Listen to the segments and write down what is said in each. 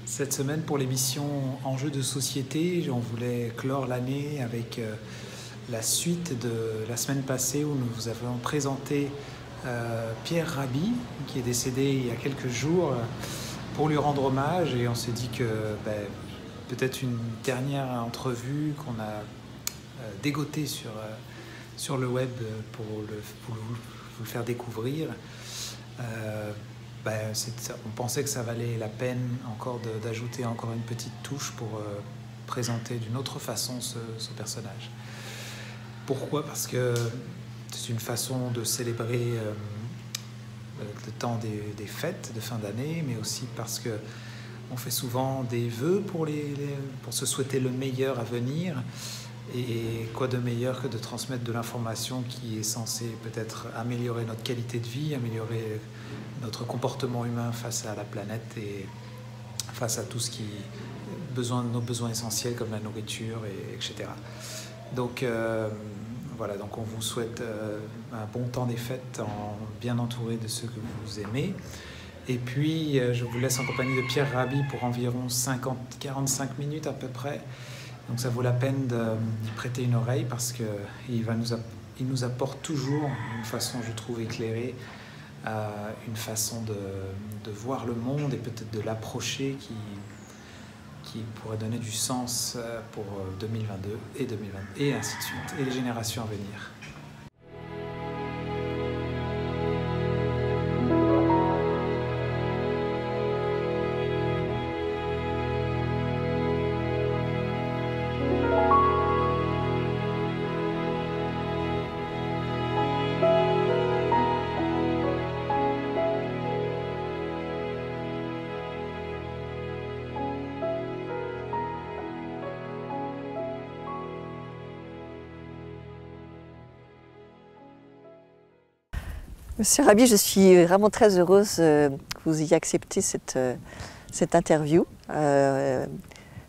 Cette semaine, pour l'émission Enjeux de société, on voulait clore l'année avec la suite de la semaine passée où nous vous avons présenté Pierre Rabhi, qui est décédé il y a quelques jours, pour lui rendre hommage. Et on s'est dit que peut-être une dernière entrevue qu'on a dégotée sur le web pour vous le faire découvrir. On pensait que ça valait la peine encore d'ajouter encore une petite touche pour présenter d'une autre façon ce personnage. Pourquoi ? Parce que c'est une façon de célébrer le temps des fêtes de fin d'année, mais aussi parce que on fait souvent des vœux pour se souhaiter le meilleur à venir. Et quoi de meilleur que de transmettre de l'information qui est censée peut-être améliorer notre qualité de vie, améliorer notre comportement humain face à la planète et face à tout ce qui est nos besoins essentiels comme la nourriture, etc. Donc voilà, donc on vous souhaite un bon temps des fêtes, bien entouré de ceux que vous aimez. Et puis je vous laisse en compagnie de Pierre Rabhi pour environ 40-45 minutes à peu près. Donc ça vaut la peine d'y prêter une oreille parce qu'il nous apporte toujours une façon, je trouve, éclairée, une façon de voir le monde et peut-être de l'approcher qui pourrait donner du sens pour 2022 et 2020 et ainsi de suite, et les générations à venir. Monsieur Rabhi, je suis vraiment très heureuse que vous ayez accepté cette interview,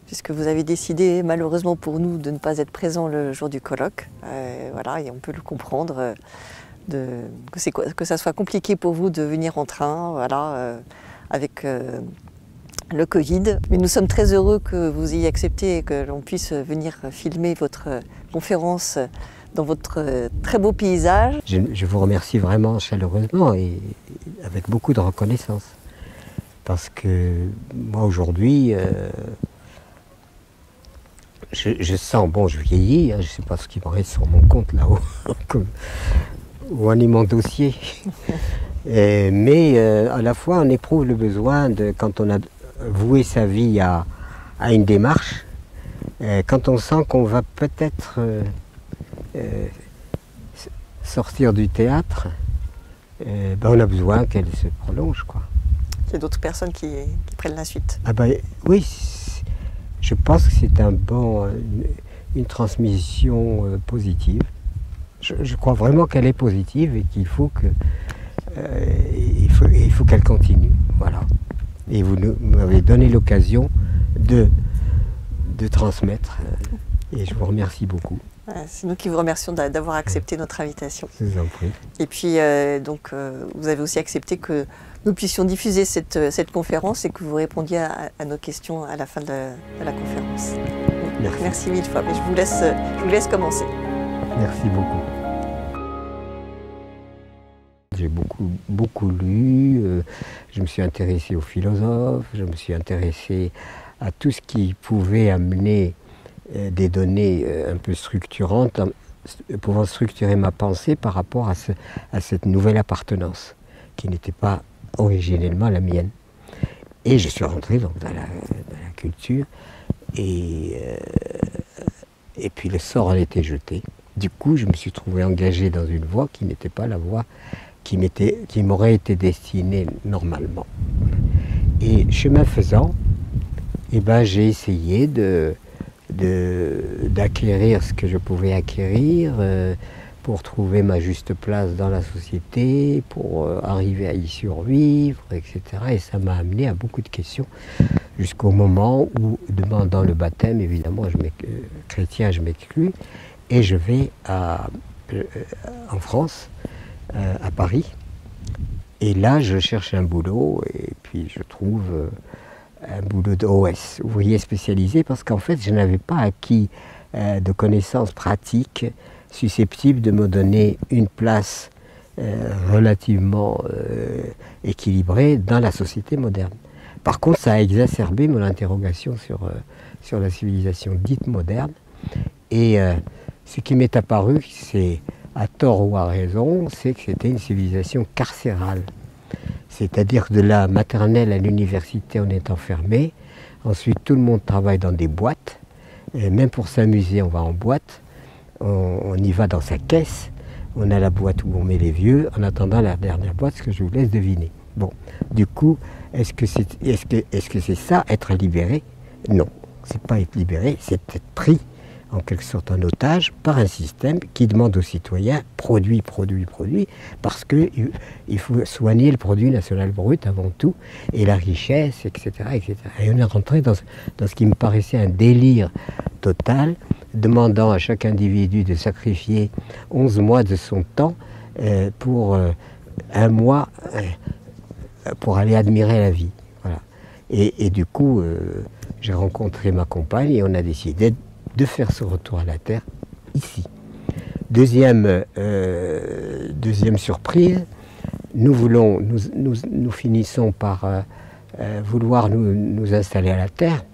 puisque vous avez décidé malheureusement pour nous de ne pas être présent le jour du colloque. Voilà, et on peut le comprendre, que ça soit compliqué pour vous de venir en train, voilà, avec le Covid. Mais nous sommes très heureux que vous ayez accepté et que l'on puisse venir filmer votre conférence dans votre très beau paysage. Je vous remercie vraiment chaleureusement et avec beaucoup de reconnaissance. Parce que moi aujourd'hui, je sens, bon je vieillis, hein, je ne sais pas ce qui me reste sur mon compte là-haut, ou en mon dossier. Mais à la fois on éprouve le besoin, quand on a voué sa vie à une démarche, quand on sent qu'on va peut-être sortir du théâtre, on a besoin qu'elle se prolonge, quoi. Il y a d'autres personnes qui prennent la suite. Ah oui, je pense que c'est une transmission positive. Je crois vraiment qu'elle est positive et qu'il faut qu'elle continue. Voilà. Et vous m'avez donné l'occasion de transmettre. Et je vous remercie beaucoup. C'est nous qui vous remercions d'avoir accepté notre invitation. Je vous en prie. Et puis, vous avez aussi accepté que nous puissions diffuser cette conférence et que vous répondiez à nos questions à la fin de la conférence. Merci mille fois. Mais je vous laisse commencer. Merci beaucoup. J'ai beaucoup lu, je me suis intéressé aux philosophes, je me suis intéressé à tout ce qui pouvait amener des données un peu structurantes, pouvant structurer ma pensée par rapport à cette nouvelle appartenance, qui n'était pas originellement la mienne. Et je suis rentré donc dans la culture, et puis le sort en était jeté. Du coup, je me suis trouvé engagé dans une voie qui n'était pas la voie qui m'aurait été destinée normalement. Et chemin faisant, j'ai essayé d'acquérir ce que je pouvais acquérir pour trouver ma juste place dans la société, pour arriver à y survivre, etc. Et ça m'a amené à beaucoup de questions jusqu'au moment où, demandant le baptême, évidemment, chrétien, je m'exclus, et je vais en France, à Paris, et là je cherche un boulot, et puis je trouve un boulot d'OS, ouvrier spécialisé, parce qu'en fait, je n'avais pas acquis de connaissances pratiques susceptibles de me donner une place relativement équilibrée dans la société moderne. Par contre, ça a exacerbé mon interrogation sur la civilisation dite moderne. Et ce qui m'est apparu, c'est à tort ou à raison, c'est que c'était une civilisation carcérale. C'est-à-dire que de la maternelle à l'université, on est enfermé. Ensuite, tout le monde travaille dans des boîtes. Et même pour s'amuser, on va en boîte. On y va dans sa caisse. On a la boîte où on met les vieux. En attendant la dernière boîte, ce que je vous laisse deviner. Bon, du coup, est-ce que c'est ça, être libéré? Non, c'est pas être libéré, c'est être pris en quelque sorte en otage par un système qui demande aux citoyens produit, parce qu'il faut soigner le produit national brut avant tout, et la richesse, etc. etc. Et on est rentré dans ce qui me paraissait un délire total, demandant à chaque individu de sacrifier 11 mois de son temps pour un mois pour aller admirer la vie. Voilà. Et du coup, j'ai rencontré ma compagne et on a décidé de faire ce retour à la Terre ici. Deuxième surprise, nous finissons par vouloir nous installer à la Terre,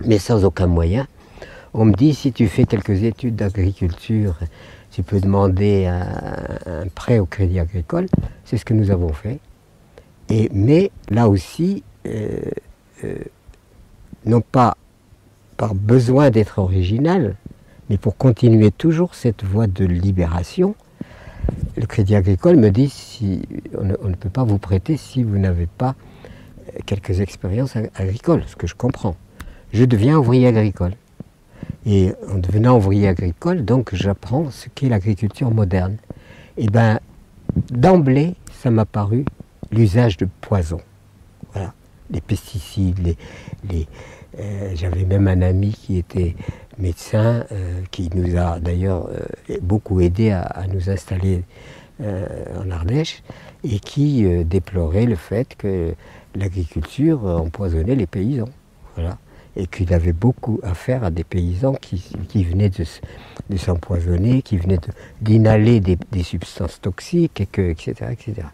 mais sans aucun moyen. On me dit, si tu fais quelques études d'agriculture, tu peux demander un prêt au Crédit Agricole. C'est ce que nous avons fait. Mais là aussi, non pas par besoin d'être original, mais pour continuer toujours cette voie de libération, le Crédit Agricole me dit on ne peut pas vous prêter si vous n'avez pas quelques expériences agricoles, ce que je comprends. Je deviens ouvrier agricole. Et en devenant ouvrier agricole, donc j'apprends ce qu'est l'agriculture moderne. Et bien, d'emblée, ça m'a paru l'usage de poisons. Voilà, les pesticides, j'avais même un ami qui était médecin, qui nous a d'ailleurs beaucoup aidé à nous installer en Ardèche, et qui déplorait le fait que l'agriculture empoisonnait les paysans. Voilà. Et qu'il avait beaucoup à faire à des paysans qui venaient de s'empoisonner, qui venaient d'inhaler des substances toxiques, etc., etc.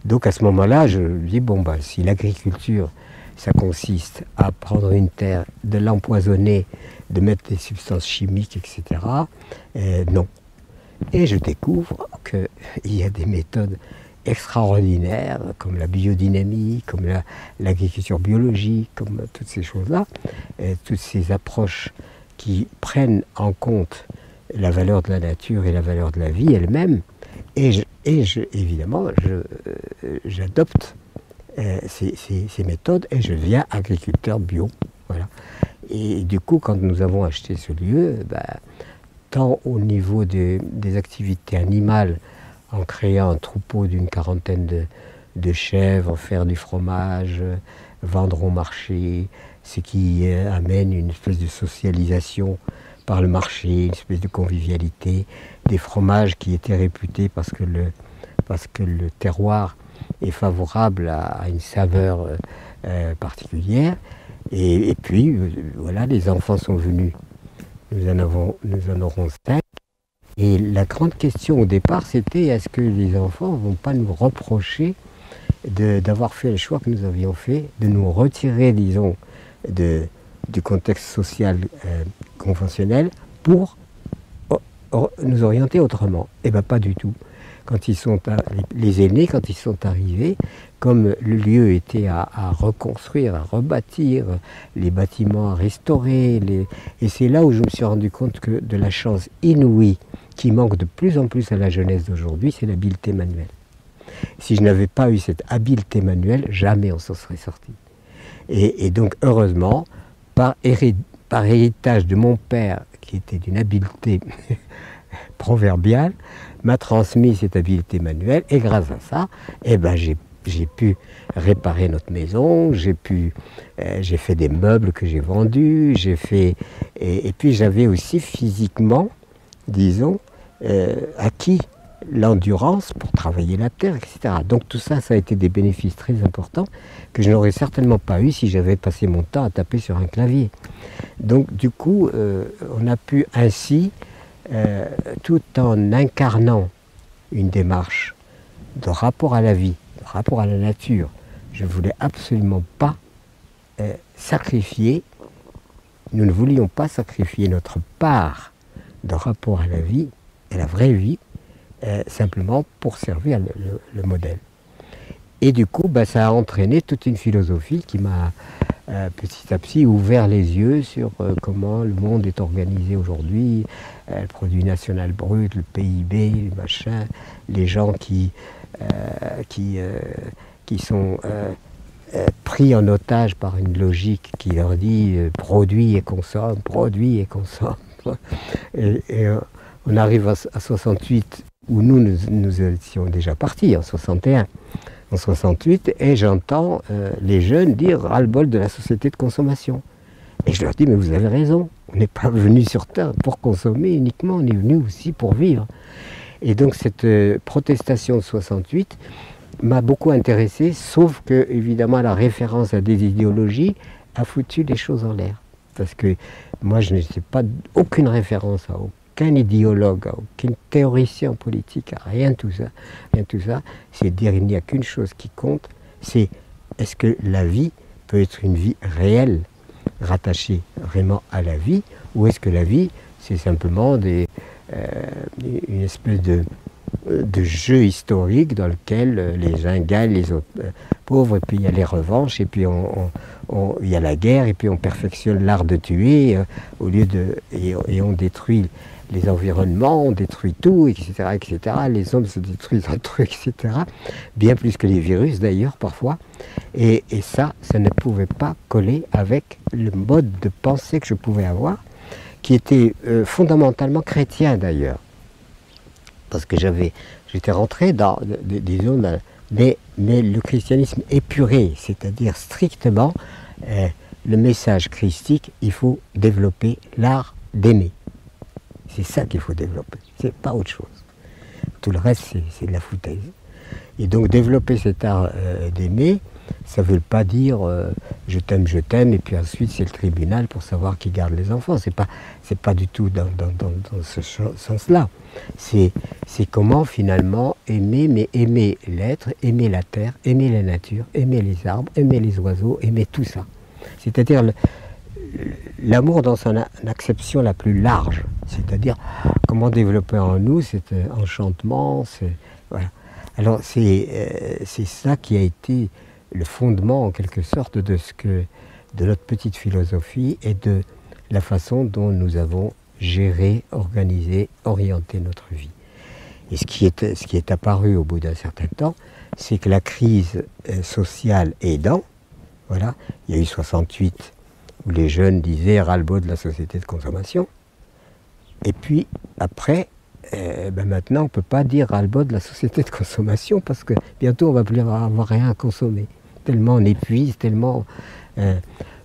Donc à ce moment-là, je me dis, bon, ben, si l'agriculture, ça consiste à prendre une terre, de l'empoisonner, de mettre des substances chimiques, etc., non. Et je découvre qu'il y a des méthodes extraordinaires, comme la biodynamie, comme l'agriculture biologique, comme toutes ces choses-là, toutes ces approches qui prennent en compte la valeur de la nature et la valeur de la vie elle-même. Évidemment, j'adopte ces méthodes et je deviens agriculteur bio. Voilà. Et du coup, quand nous avons acheté ce lieu, tant au niveau des activités animales, en créant un troupeau d'une quarantaine de chèvres, faire du fromage, vendre au marché, ce qui amène une espèce de socialisation par le marché, une espèce de convivialité, des fromages qui étaient réputés parce que le terroir est favorable à une saveur particulière. Et puis, voilà, les enfants sont venus. Nous en aurons 5. Et la grande question au départ, c'était est-ce que les enfants ne vont pas nous reprocher d'avoir fait le choix que nous avions fait, de nous retirer, disons, du contexte social conventionnel pour nous orienter autrement? Eh bien, pas du tout. Quand les aînés, quand ils sont arrivés, comme le lieu était à reconstruire, à rebâtir, les bâtiments à restaurer, et c'est là où je me suis rendu compte que de la chance inouïe qui manque de plus en plus à la jeunesse d'aujourd'hui, c'est l'habileté manuelle. Si je n'avais pas eu cette habileté manuelle, jamais on s'en serait sorti. Et donc, heureusement, par héritage de mon père, qui était d'une habileté proverbiale, m'a transmis cette habileté manuelle, et grâce à ça, j'ai pu réparer notre maison, j'ai fait des meubles que j'ai vendus, et puis j'avais aussi physiquement, disons, acquis l'endurance pour travailler la terre, etc. Donc tout ça, ça a été des bénéfices très importants que je n'aurais certainement pas eu si j'avais passé mon temps à taper sur un clavier. Donc du coup, on a pu ainsi, tout en incarnant une démarche de rapport à la vie, de rapport à la nature, je ne voulais absolument pas sacrifier, nous ne voulions pas sacrifier notre part de rapport à la vie, à la vraie vie, simplement pour servir le modèle. Et du coup, ça a entraîné toute une philosophie qui m'a petit à petit ouvert les yeux sur comment le monde est organisé aujourd'hui, le produit national brut, le PIB, les machins, les gens qui sont pris en otage par une logique qui leur dit produit et consomme, produit et consomme. Et on arrive à 68, où nous étions déjà partis, en 61. En 68, et j'entends les jeunes dire ras-le-bol de la société de consommation. Et je leur dis, mais vous avez raison, on n'est pas venu sur Terre pour consommer uniquement, on est venu aussi pour vivre. Et donc cette protestation de 68 m'a beaucoup intéressé, sauf que, évidemment, la référence à des idéologies a foutu les choses en l'air. Parce que moi, je n'ai pas aucune référence à aucun idéologue, à aucun théoricien politique, à rien de tout ça. Rien de tout ça, c'est dire il n'y a qu'une chose qui compte, c'est est-ce que la vie peut être une vie réelle, rattachée vraiment à la vie, ou est-ce que la vie, c'est simplement une espèce de jeu historique dans lequel les uns gagnent, les autres pauvres, et puis il y a les revanches, et puis il y a la guerre, et puis on perfectionne l'art de tuer, et on détruit les environnements, on détruit tout, etc., etc. Les hommes se détruisent entre eux, etc. Bien plus que les virus d'ailleurs, parfois. Et ça ne pouvait pas coller avec le mode de pensée que je pouvais avoir, qui était fondamentalement chrétien d'ailleurs. Parce que j'étais rentré mais le christianisme épuré, c'est-à-dire strictement le message christique, il faut développer l'art d'aimer. C'est ça qu'il faut développer, c'est pas autre chose. Tout le reste, c'est de la foutaise. Et donc développer cet art d'aimer, ça ne veut pas dire je t'aime, et puis ensuite c'est le tribunal pour savoir qui garde les enfants. C'est pas du tout dans ce sens-là. C'est comment finalement aimer, mais aimer l'être, aimer la terre, aimer la nature, aimer les arbres, aimer les oiseaux, aimer tout ça. C'est-à-dire l'amour dans son acception la plus large. C'est-à-dire comment développer en nous cet enchantement. Voilà. Alors c'est ça qui a été le fondement en quelque sorte de notre petite philosophie et de la façon dont nous avons géré, organisé, orienté notre vie. Et ce qui est apparu au bout d'un certain temps, c'est que la crise sociale aidant, voilà, il y a eu 68 où les jeunes disaient ras-le-bol de la société de consommation, et puis après, maintenant on ne peut pas dire ras-le-bol de la société de consommation parce que bientôt on ne va plus avoir rien à consommer. Tellement on épuise, tellement...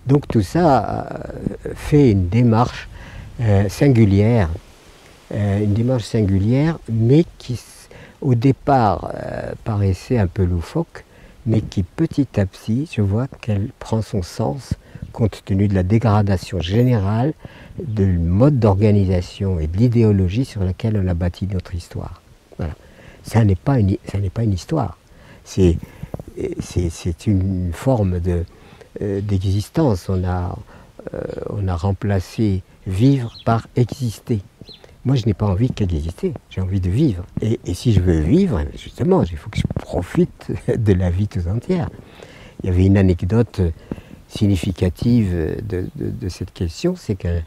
donc tout ça fait une démarche singulière, mais qui au départ paraissait un peu loufoque, mais qui petit à petit, je vois qu'elle prend son sens compte tenu de la dégradation générale du mode d'organisation et de l'idéologie sur laquelle on a bâti notre histoire. Voilà. Ça n'est pas une histoire. C'est une forme d'existence. On a remplacé vivre par exister. Moi, je n'ai pas envie qu'exister, j'ai envie de vivre. Et si je veux vivre, justement, il faut que je profite de la vie tout entière. Il y avait une anecdote significative de cette question, c'est que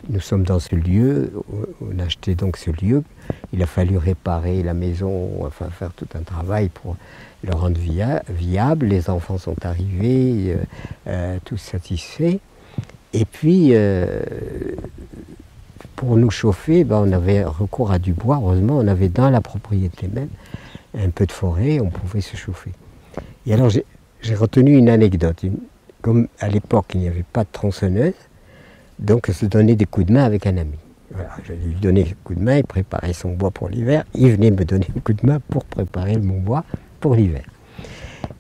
nous sommes dans ce lieu, on a acheté donc ce lieu, il a fallu réparer la maison, enfin faire tout un travail pour le rendre viable, les enfants sont arrivés, tous satisfaits, et puis pour nous chauffer, on avait recours à du bois, heureusement on avait dans la propriété même un peu de forêt, on pouvait se chauffer. Et alors j'ai retenu une anecdote, comme à l'époque il n'y avait pas de tronçonneuse, donc se donner des coups de main avec un ami. Voilà, je lui donnais un coup de main, il préparait son bois pour l'hiver, il venait me donner un coup de main pour préparer mon bois pour l'hiver.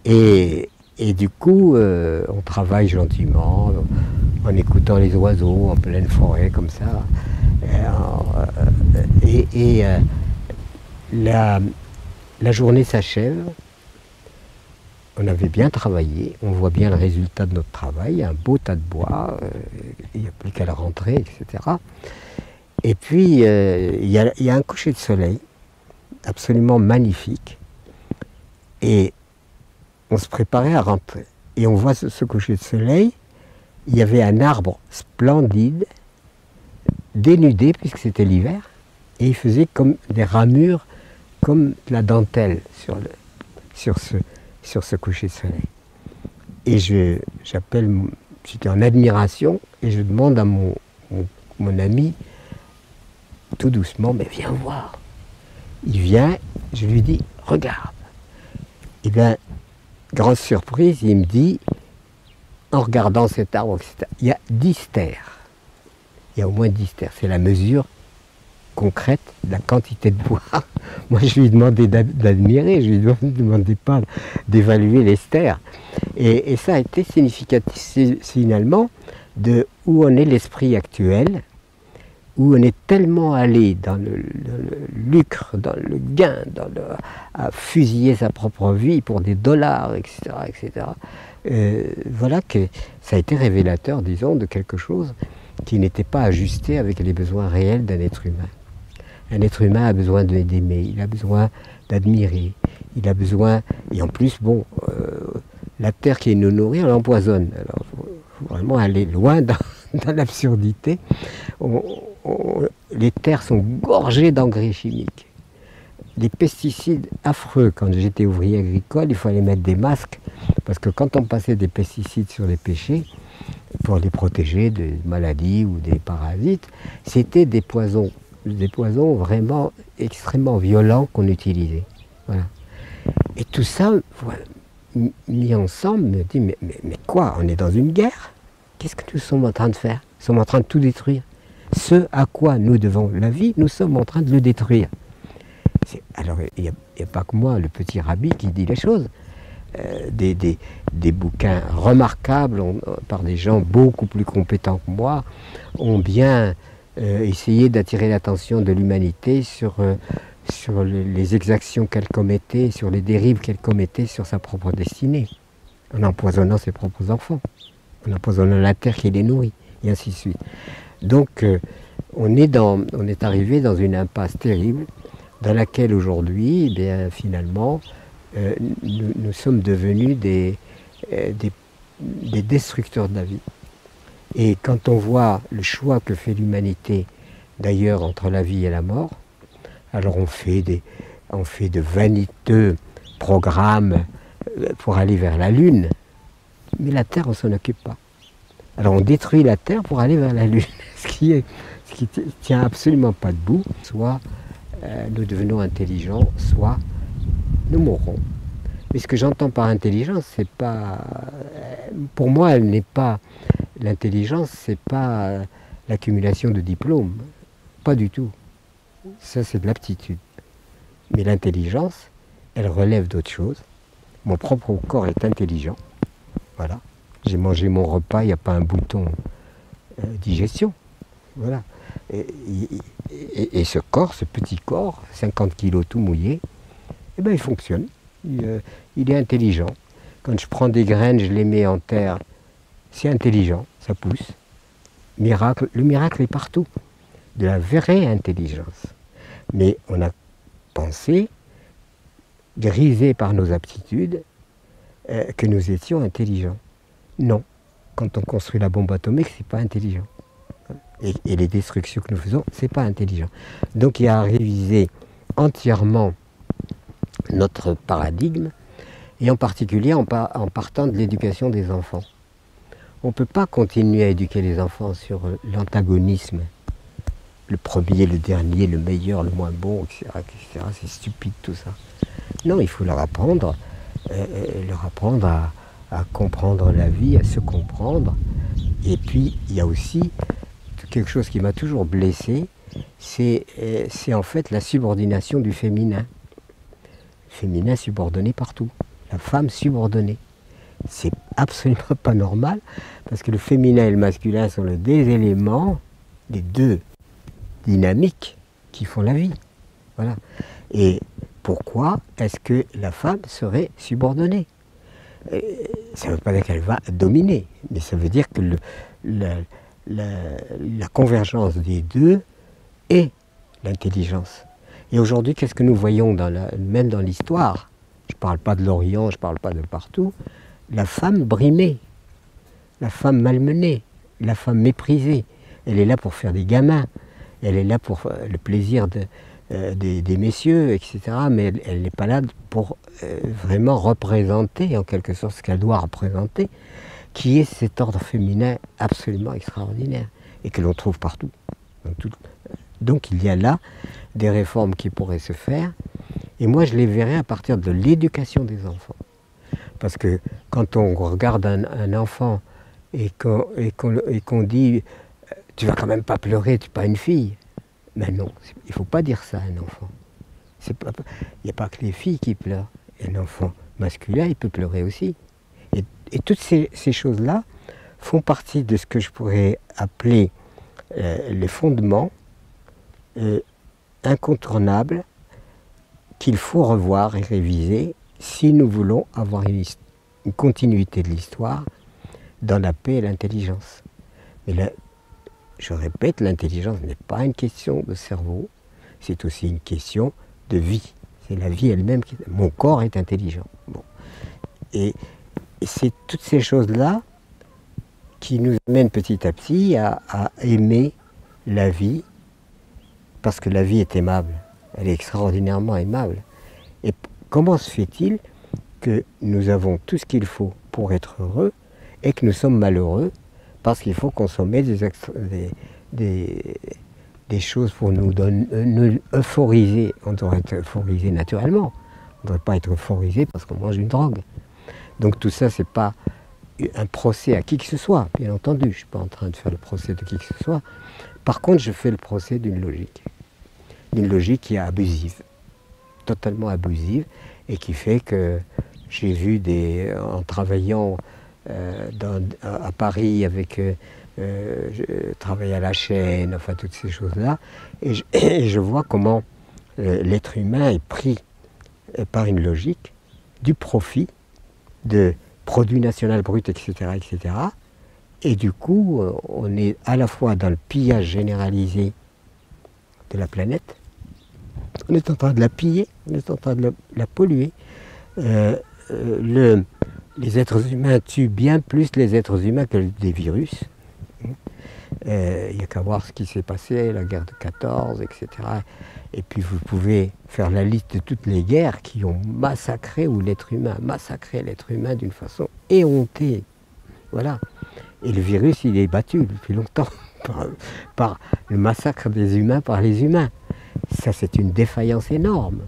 Et du coup, on travaille gentiment, en écoutant les oiseaux, en pleine forêt, comme ça. La journée s'achève. On avait bien travaillé, on voit bien le résultat de notre travail, un beau tas de bois, il n'y a plus qu'à le rentrer, etc. Et puis, il y a un coucher de soleil absolument magnifique. Et on se préparait à rentrer. Et on voit ce coucher de soleil, il y avait un arbre splendide, dénudé, puisque c'était l'hiver, et il faisait comme des ramures, comme de la dentelle sur ce coucher de soleil. Et j'étais en admiration, et je demande à mon ami, tout doucement, mais viens voir. Il vient, je lui dis, regarde. Et bien, grande surprise, il me dit, en regardant cet arbre, etc., il y a 10 terres. Il y a au moins 10 terres. C'est la mesure concrète de la quantité de bois. Moi, je lui demandais d'admirer, je lui demandais pas d'évaluer les terres. Et ça a été significatif, finalement, de où en est l'esprit actuel, où on est tellement allé dans le lucre, dans le gain, à fusiller sa propre vie pour des dollars, etc., etc. Voilà que ça a été révélateur, disons, de quelque chose qui n'était pas ajusté avec les besoins réels d'un être humain. Un être humain a besoin d'aimer, il a besoin d'admirer, il a besoin... Et en plus, bon, la terre qui nous nourrit, on l'empoisonne. Alors, il faut vraiment aller loin dans l'absurdité. Les terres sont gorgées d'engrais chimiques. Des pesticides affreux. Quand j'étais ouvrier agricole, il fallait mettre des masques, parce que quand on passait des pesticides sur les pêchers, pour les protéger des maladies ou des parasites, c'était des poisons vraiment extrêmement violents qu'on utilisait. Voilà. Et tout ça, mis ensemble, me dit, mais quoi, on est dans une guerre? Qu'est-ce que nous sommes en train de faire? Nous sommes en train de tout détruire. Ce à quoi nous devons la vie, nous sommes en train de le détruire. Alors, il n'y a pas que moi, le petit rabbi, qui dit les choses. Des bouquins remarquables par des gens beaucoup plus compétents que moi ont bien essayé d'attirer l'attention de l'humanité sur les exactions qu'elle commettait, sur les dérives qu'elle commettait sur sa propre destinée, en empoisonnant ses propres enfants, en empoisonnant la terre qui les nourrit, et ainsi de suite. Donc on est arrivé dans une impasse terrible, dans laquelle aujourd'hui, finalement, nous sommes devenus des destructeurs de la vie. Et quand on voit le choix que fait l'humanité, d'ailleurs, entre la vie et la mort, alors on fait de vaniteux programmes pour aller vers la Lune, mais la Terre, on ne s'en occupe pas. Alors on détruit la Terre pour aller vers la Lune, ce qui tient absolument pas debout. Soit nous devenons intelligents, soit nous mourrons. Mais ce que j'entends par intelligence, c'est pas... Pour moi, elle n'est pas... L'intelligence, c'est pas l'accumulation de diplômes. Pas du tout. Ça, c'est de l'aptitude. Mais l'intelligence, elle relève d'autres choses. Mon propre corps est intelligent. Voilà. J'ai mangé mon repas, il n'y a pas un bouton digestion. Voilà. Et ce corps, ce petit corps, 50 kilos tout mouillé, eh ben, il fonctionne. Il est intelligent. Quand je prends des graines, je les mets en terre, c'est intelligent, ça pousse. Miracle, le miracle est partout. De la vraie intelligence. Mais on a pensé, grisé par nos aptitudes, que nous étions intelligents. Non. Quand on construit la bombe atomique, c'est pas intelligent. Et les destructions que nous faisons, c'est pas intelligent. Donc il y a à réviser entièrement notre paradigme, et en particulier en partant de l'éducation des enfants. On ne peut pas continuer à éduquer les enfants sur l'antagonisme, le premier, le dernier, le meilleur, le moins bon, etc. etc. C'est stupide tout ça. Non, il faut leur apprendre à comprendre la vie, à se comprendre. Et puis, il y a aussi quelque chose qui m'a toujours blessé, c'est en fait la subordination du féminin. Le féminin subordonné partout, la femme subordonnée. C'est absolument pas normal, parce que le féminin et le masculin sont les deux éléments, les deux dynamiques qui font la vie. Voilà. Et pourquoi est-ce que la femme serait subordonnée? Ça ne veut pas dire qu'elle va dominer, mais ça veut dire que la convergence des deux est l'intelligence. Et aujourd'hui, qu'est-ce que nous voyons même dans l'histoire? Je ne parle pas de l'Orient, je ne parle pas de partout. La femme brimée, la femme malmenée, la femme méprisée. Elle est là pour faire des gamins, elle est là pour le plaisir des messieurs, etc. Mais elle n'est pas là pour vraiment représenter, en quelque sorte, ce qu'elle doit représenter, qui est cet ordre féminin absolument extraordinaire, et que l'on trouve partout. Donc il y a là des réformes qui pourraient se faire, et moi je les verrais à partir de l'éducation des enfants. Parce que quand on regarde un enfant et qu'on dit « tu vas quand même pas pleurer, tu n'es pas une fille », mais non, il ne faut pas dire ça à un enfant. Il n'y a pas que les filles qui pleurent. Un enfant masculin, il peut pleurer aussi. Et toutes ces choses-là font partie de ce que je pourrais appeler les fondements incontournables qu'il faut revoir et réviser si nous voulons avoir une continuité de l'histoire dans la paix et l'intelligence. Mais là, je répète, l'intelligence n'est pas une question de cerveau, c'est aussi une question de vie. C'est la vie elle-même qui... Mon corps est intelligent. Bon. Et c'est toutes ces choses-là qui nous amènent petit à petit à aimer la vie, parce que la vie est aimable. Elle est extraordinairement aimable. Et comment se fait-il que nous avons tout ce qu'il faut pour être heureux et que nous sommes malheureux parce qu'il faut consommer des choses pour nous euphoriser? On devrait être euphorisé naturellement. On ne devrait pas être euphorisé parce qu'on mange une drogue. Donc tout ça, ce n'est pas un procès à qui que ce soit, bien entendu. Je ne suis pas en train de faire le procès de qui que ce soit. Par contre, je fais le procès d'une logique. Une logique qui est abusive, totalement abusive, et qui fait que j'ai vu en travaillant à Paris avec... je travaille à la chaîne, enfin toutes ces choses-là, et je vois comment l'être humain est pris par une logique du profit, de produit national brut, etc., etc. Et du coup, on est à la fois dans le pillage généralisé de la planète, on est en train de la piller, on est en train de la polluer. Les êtres humains tuent bien plus les êtres humains que des virus. Il n'y a qu'à voir ce qui s'est passé, la guerre de 14, etc. Et puis vous pouvez faire la liste de toutes les guerres qui ont massacré, ou l'être humain a massacré l'être humain d'une façon éhontée. Voilà. Et le virus, il est battu depuis longtemps par le massacre des humains par les humains. Ça, c'est une défaillance énorme.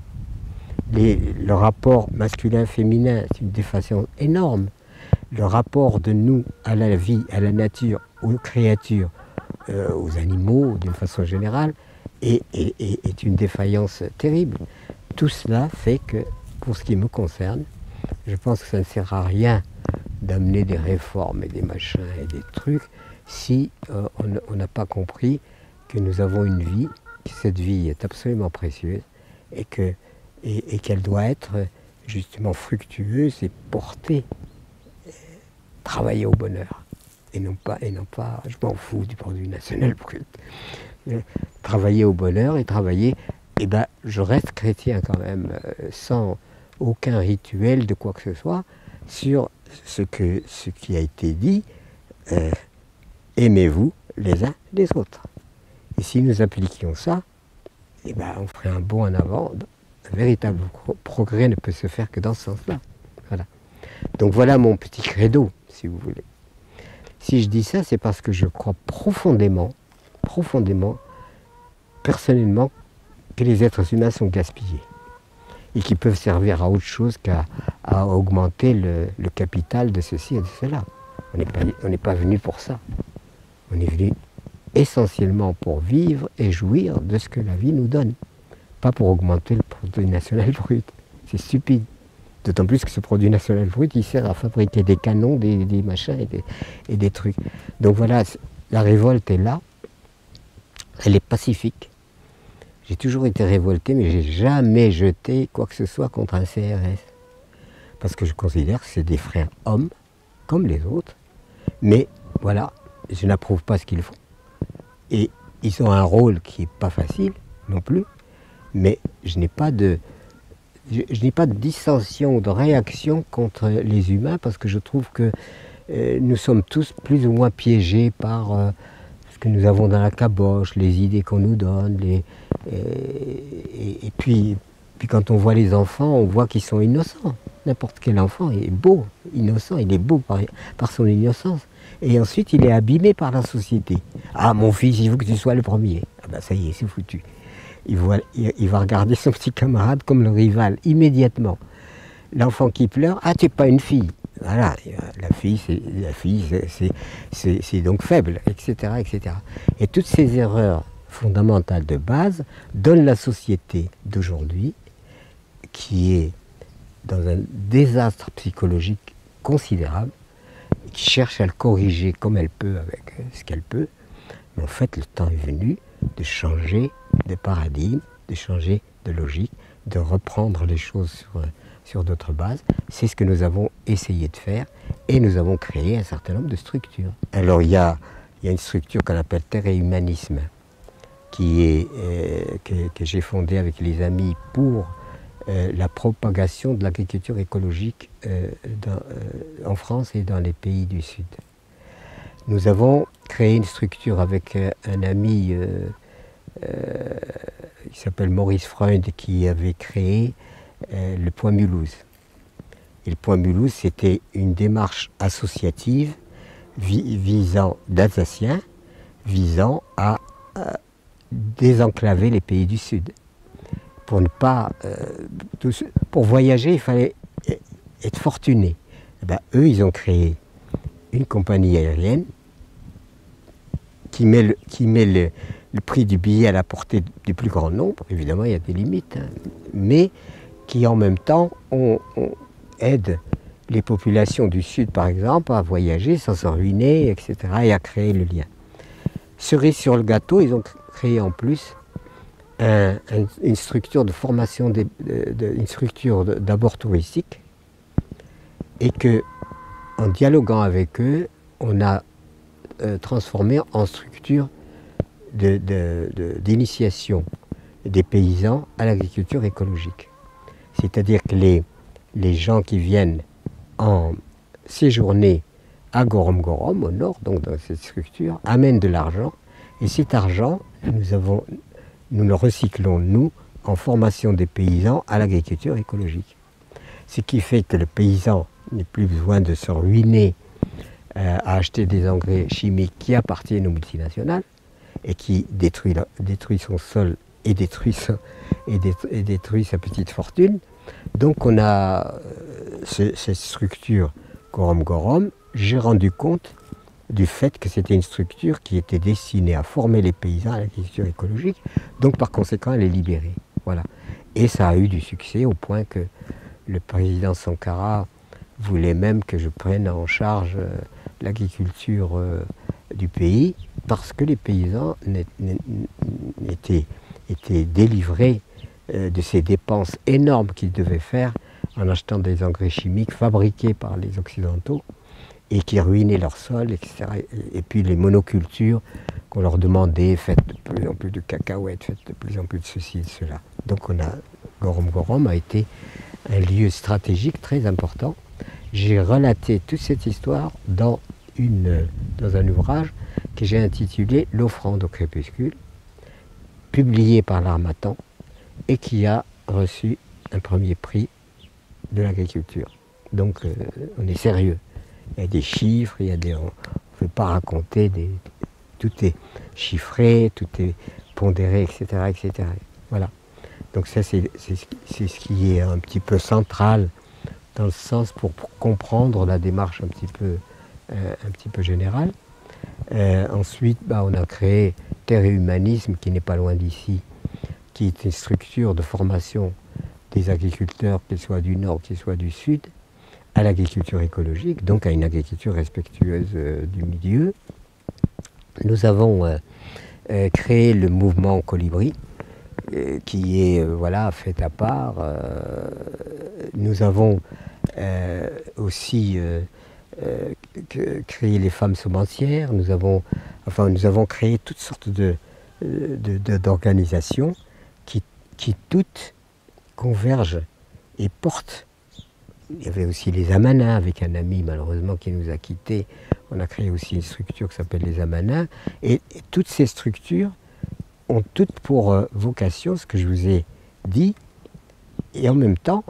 Le rapport masculin-féminin, c'est une défaillance énorme. Le rapport de nous à la vie, à la nature, aux créatures, aux animaux, d'une façon générale, est une défaillance terrible. Tout cela fait que, pour ce qui me concerne, je pense que ça ne sert à rien d'amener des réformes et des machins et des trucs si on n'a pas compris que nous avons une vie, que cette vie est absolument précieuse et qu'elle doit être justement fructueuse et portée, travailler au bonheur. Et non pas, je m'en fous du produit national brut. Travailler au bonheur et travailler, je reste chrétien quand même, sans aucun rituel de quoi que ce soit, sur ce qui a été dit, aimez-vous les uns les autres. Et si nous appliquions ça, on ferait un bond en avant. Un véritable progrès ne peut se faire que dans ce sens-là. Voilà. Donc voilà mon petit credo, si vous voulez. Si je dis ça, c'est parce que je crois profondément, personnellement, que les êtres humains sont gaspillés et qu'ils peuvent servir à autre chose qu'à augmenter le capital de ceci et de cela. On n'est pas venu pour ça. On est venu essentiellement pour vivre et jouir de ce que la vie nous donne, pas pour augmenter le produit national brut. C'est stupide. D'autant plus que ce produit national brut, il sert à fabriquer des canons, des machins et des trucs. Donc voilà, la révolte est là, elle est pacifique. J'ai toujours été révolté, mais j'ai jamais jeté quoi que ce soit contre un CRS. Parce que je considère que c'est des frères hommes, comme les autres. Mais voilà, je n'approuve pas ce qu'ils font. Et ils ont un rôle qui n'est pas facile non plus. Mais je n'ai pas de dissension ou de réaction contre les humains parce que je trouve que nous sommes tous plus ou moins piégés par ce que nous avons dans la caboche, les idées qu'on nous donne. Et puis quand on voit les enfants, on voit qu'ils sont innocents. N'importe quel enfant est beau, innocent, il est beau par son innocence. Et ensuite, il est abîmé par la société. Ah, mon fils, il faut que tu sois le premier. Ah ben ça y est, c'est foutu. Il va regarder son petit camarade comme le rival, immédiatement. L'enfant qui pleure, ah, tu n'es pas une fille. Voilà, la fille, c'est donc faible, etc., etc. Et toutes ces erreurs fondamentales de base donnent la société d'aujourd'hui, qui est dans un désastre psychologique considérable, qui cherche à le corriger comme elle peut, avec ce qu'elle peut. Mais en fait, le temps est venu de changer de paradigme, de changer de logique, de reprendre les choses sur d'autres bases. C'est ce que nous avons essayé de faire et nous avons créé un certain nombre de structures. Alors il y a une structure qu'on appelle Terre et Humanisme que j'ai fondée avec les amis pour la propagation de l'agriculture écologique en France et dans les pays du Sud. Nous avons créé une structure avec un ami qui s'appelle Maurice Freund, qui avait créé le Point Mulhouse. Et le Point Mulhouse, c'était une démarche associative d'Alsaciens visant à désenclaver les pays du Sud. Pour voyager, il fallait être fortuné. Et ben, eux, ils ont créé une compagnie aérienne qui met le prix du billet à la portée du plus grand nombre. Évidemment, il y a des limites, hein, mais qui en même temps aide les populations du Sud, par exemple, à voyager sans se ruiner, etc., et à créer le lien. Cerise sur le gâteau, ils ont créé en plus une structure de formation, une structure d'abord touristique, et que, en dialoguant avec eux, on a transformé en structure d'initiation des paysans à l'agriculture écologique. C'est-à-dire que les gens qui viennent en séjourner à Gorom Gorom, au nord, donc dans cette structure, amènent de l'argent, et cet argent, nous le recyclons, nous, en formation des paysans à l'agriculture écologique. Ce qui fait que le paysan n'a plus besoin de se ruiner à acheter des engrais chimiques qui appartiennent aux multinationales et qui détruit son sol et détruit sa petite fortune. Donc on a cette structure Gorom Gorom. J'ai rendu compte du fait que c'était une structure qui était destinée à former les paysans à l'agriculture écologique, donc par conséquent elle est libérée. Voilà. Et ça a eu du succès au point que le président Sankara voulait même que je prenne en charge l'agriculture du pays, parce que les paysans étaient délivrés de ces dépenses énormes qu'ils devaient faire en achetant des engrais chimiques fabriqués par les Occidentaux et qui ruinaient leur sol, etc. Et puis les monocultures qu'on leur demandait, faites de plus en plus de cacahuètes, faites de plus en plus de ceci et de cela. Donc Gorom Gorom a été un lieu stratégique très important. J'ai relaté toute cette histoire dans un ouvrage que j'ai intitulé « L'offrande au crépuscule », publié par l'Harmattan et qui a reçu un premier prix de l'agriculture. Donc on est sérieux. Il y a des chiffres, on ne peut pas raconter, tout est chiffré, tout est pondéré, etc. etc. Voilà. Donc ça c'est ce qui est un petit peu central dans le sens pour comprendre la démarche un petit peu générale. Ensuite, on a créé Terre et Humanisme, qui n'est pas loin d'ici, qui est une structure de formation des agriculteurs, qu'ils soient du Nord, qu'ils soient du Sud, à l'agriculture écologique, donc à une agriculture respectueuse du milieu. Nous avons créé le mouvement Colibri, qui est fait à part. Nous avons aussi créé les femmes semencières. Nous avons créé toutes sortes d'organisations qui toutes convergent et portent. Il y avait aussi les Amanins, avec un ami malheureusement qui nous a quittés. On a créé aussi une structure qui s'appelle les Amanins. Et toutes ces structures ont toutes pour vocation ce que je vous ai dit, et en même temps,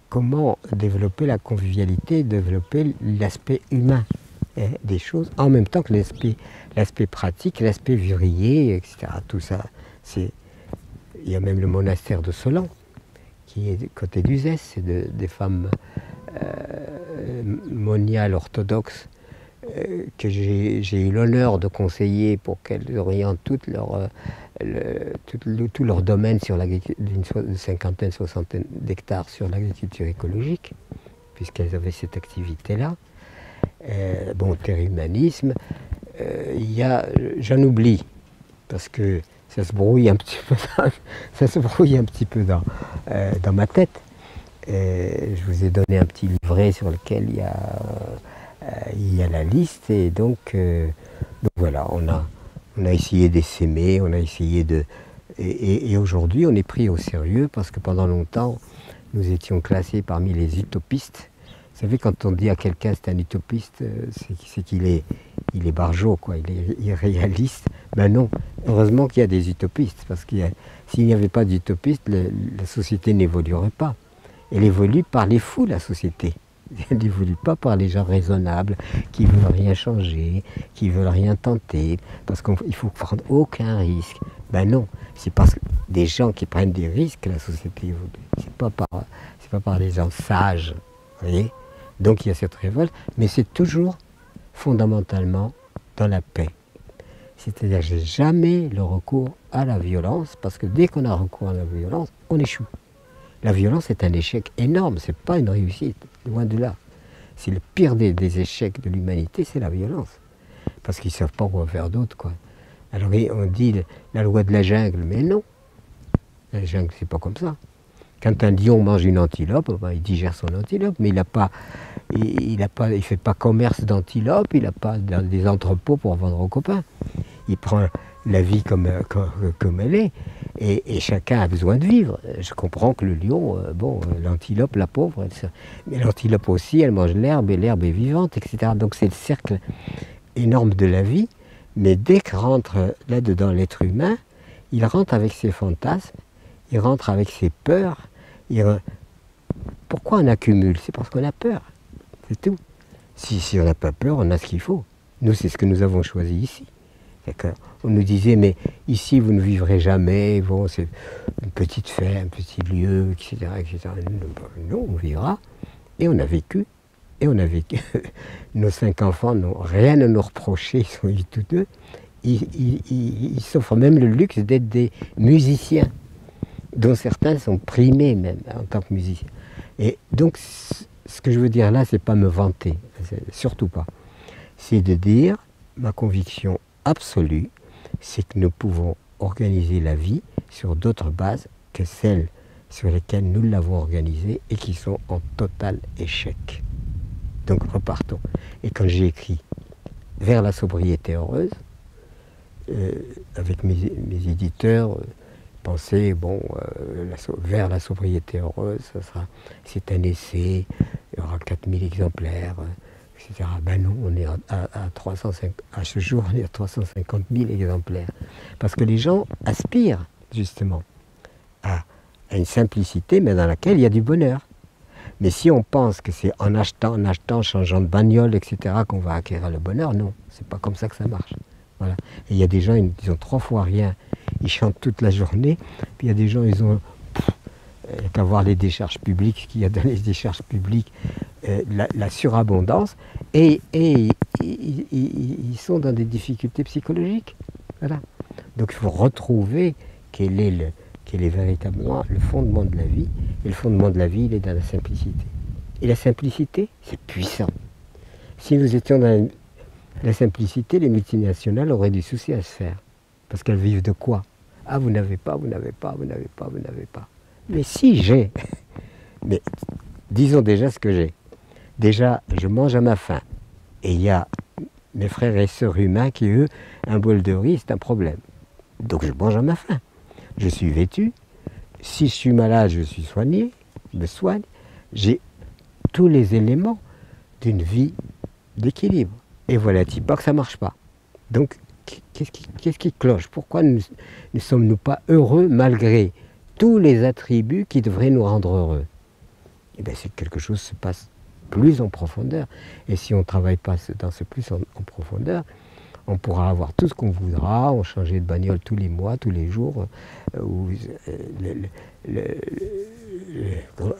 comment développer la convivialité, développer l'aspect humain des choses, en même temps que l'aspect pratique, l'aspect vivrier, etc. Tout ça, il y a même le monastère de Solan, qui est du côté d'Uzès, c'est des femmes moniales orthodoxes que j'ai eu l'honneur de conseiller pour qu'elles orientent tout leur domaine sur d'une cinquantaine, soixantaine d'hectares sur l'agriculture écologique, puisqu'elles avaient cette activité-là. Terre et Humanisme, j'en oublie, parce que ça se brouille un petit peu, dans ma tête. Je vous ai donné un petit livret sur lequel il y a la liste, et donc voilà, on a essayé d'essaimer, on a essayé de... Et aujourd'hui, on est pris au sérieux, parce que pendant longtemps, nous étions classés parmi les utopistes. Vous savez, quand on dit à quelqu'un c'est un utopiste, c'est qu'il est barjot, quoi, il est irréaliste. Ben non, heureusement qu'il y a des utopistes, parce que s'il n'y avait pas d'utopistes, la société n'évoluerait pas. Elle évolue par les fous, la société. Elle n'évolue pas par les gens raisonnables, qui ne veulent rien changer, qui ne veulent rien tenter, parce qu'il ne faut prendre aucun risque. Ben non, c'est parce que des gens qui prennent des risques que la société évolue. C'est pas par des gens sages, vous voyez. Donc il y a cette révolte, mais c'est toujours fondamentalement dans la paix. C'est-à-dire que j'ai jamais le recours à la violence, parce que dès qu'on a recours à la violence, on échoue. La violence est un échec énorme, c'est pas une réussite, loin de là. C'est le pire des échecs de l'humanité, c'est la violence. Parce qu'ils ne savent pas quoi faire d'autre, quoi. Alors on dit la loi de la jungle, mais non. La jungle, c'est pas comme ça. Quand un lion mange une antilope, il digère son antilope, mais il fait pas commerce d'antilope, il n'a pas des entrepôts pour vendre aux copains. Il prend la vie comme elle est, et chacun a besoin de vivre. Je comprends que le lion, l'antilope, la pauvre, mais l'antilope aussi, elle mange l'herbe, et l'herbe est vivante, etc. Donc c'est le cercle énorme de la vie, mais dès que rentre là-dedans l'être humain, il rentre avec ses fantasmes, il rentre avec ses peurs. Pourquoi on accumule? C'est parce qu'on a peur, c'est tout. Si on n'a pas peur, on a ce qu'il faut. Nous, c'est ce que nous avons choisi ici. On nous disait, mais ici, vous ne vivrez jamais, bon, c'est une petite ferme, un petit lieu, etc., etc. Non, on vivra. Et on a vécu. Et on a vécu. Nos 5 enfants n'ont rien à nous reprocher, ils sont eu tous deux. Ils s'offrent même le luxe d'être des musiciens, dont certains sont primés même en tant que musiciens. Et donc, ce que je veux dire là, c'est pas me vanter, surtout pas. C'est de dire, ma conviction absolue, c'est que nous pouvons organiser la vie sur d'autres bases que celles sur lesquelles nous l'avons organisée et qui sont en total échec. Donc repartons. Et quand j'ai écrit « Vers la sobriété heureuse », avec mes éditeurs, penser, vers la sobriété heureuse, c'est un essai, il y aura 4000 exemplaires, etc. Ben non, on est à ce jour, on est à 350 000 exemplaires. Parce que les gens aspirent, justement, à une simplicité, mais dans laquelle il y a du bonheur. Mais si on pense que c'est en achetant, changeant de bagnole, etc., qu'on va acquérir le bonheur, non, c'est pas comme ça que ça marche. Voilà. Et il y a des gens, ils ont 3 fois rien, ils chantent toute la journée, puis il y a des gens, ils ont... Il n'y a qu'à voir les décharges publiques, qu'il y a dans les décharges publiques, la surabondance, et ils sont dans des difficultés psychologiques. Voilà. Donc il faut retrouver quel est véritablement le fondement de la vie. Et le fondement de la vie, il est dans la simplicité. Et la simplicité, c'est puissant. Si nous étions dans la simplicité, les multinationales auraient du souci à se faire. Parce qu'elles vivent de quoi? Ah, vous n'avez pas, vous n'avez pas, vous n'avez pas, vous n'avez pas. Mais si j'ai, mais disons déjà ce que j'ai. Déjà, je mange à ma faim. Et il y a mes frères et sœurs humains qui, eux, un bol de riz, c'est un problème. Donc je mange à ma faim. Je suis vêtu. Si je suis malade, je suis soigné, je me soigne. J'ai tous les éléments d'une vie d'équilibre. Et voilà, tu pas que ça ne marche pas. Donc, qu'est-ce qui cloche? Pourquoi ne sommes-nous pas heureux malgré tous les attributs qui devraient nous rendre heureux? Eh bien, c'est que quelque chose se passe plus en profondeur. Et si on ne travaille pas dans ce plus en profondeur, on pourra avoir tout ce qu'on voudra, on changeait de bagnole tous les mois, tous les jours,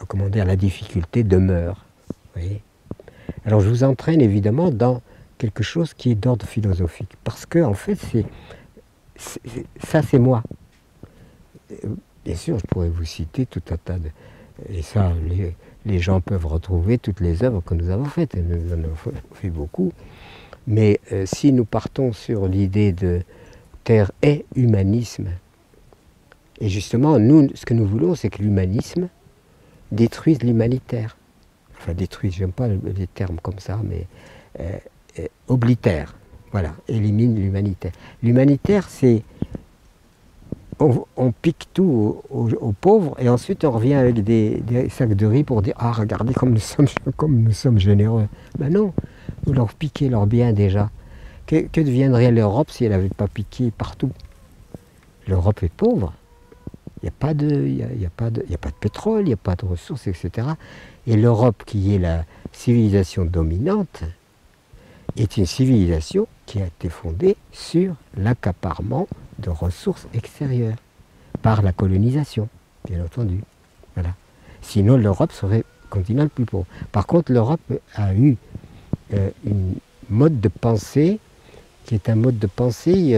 comment dire, la difficulté demeure. Vous voyez? Alors je vous entraîne évidemment dans quelque chose qui est d'ordre philosophique, parce que en fait, ça c'est moi. Bien sûr, je pourrais vous citer tout un tas de... Et ça, les gens peuvent retrouver toutes les œuvres que nous avons faites, et nous en avons fait beaucoup. Mais si nous partons sur l'idée de terre et humanisme, et justement, nous, ce que nous voulons, c'est que l'humanisme détruise l'humanitaire. Enfin, détruise, j'aime pas les termes comme ça, mais oblitère. Voilà, élimine l'humanitaire. L'humanitaire, c'est... On pique tout aux pauvres et ensuite on revient avec des sacs de riz pour dire « Ah, regardez comme nous sommes généreux ». Ben non, vous leur piquez leurs biens déjà. Que deviendrait l'Europe si elle n'avait pas piqué partout? L'Europe est pauvre. Il n'y a pas de pétrole, il n'y a pas de ressources, etc. Et l'Europe, qui est la civilisation dominante, est une civilisation qui a été fondée sur l'accaparement de ressources extérieures, par la colonisation, bien entendu. Voilà. Sinon, l'Europe serait le continent le plus pauvre. Par contre, l'Europe a eu une mode de pensée qui est un mode de pensée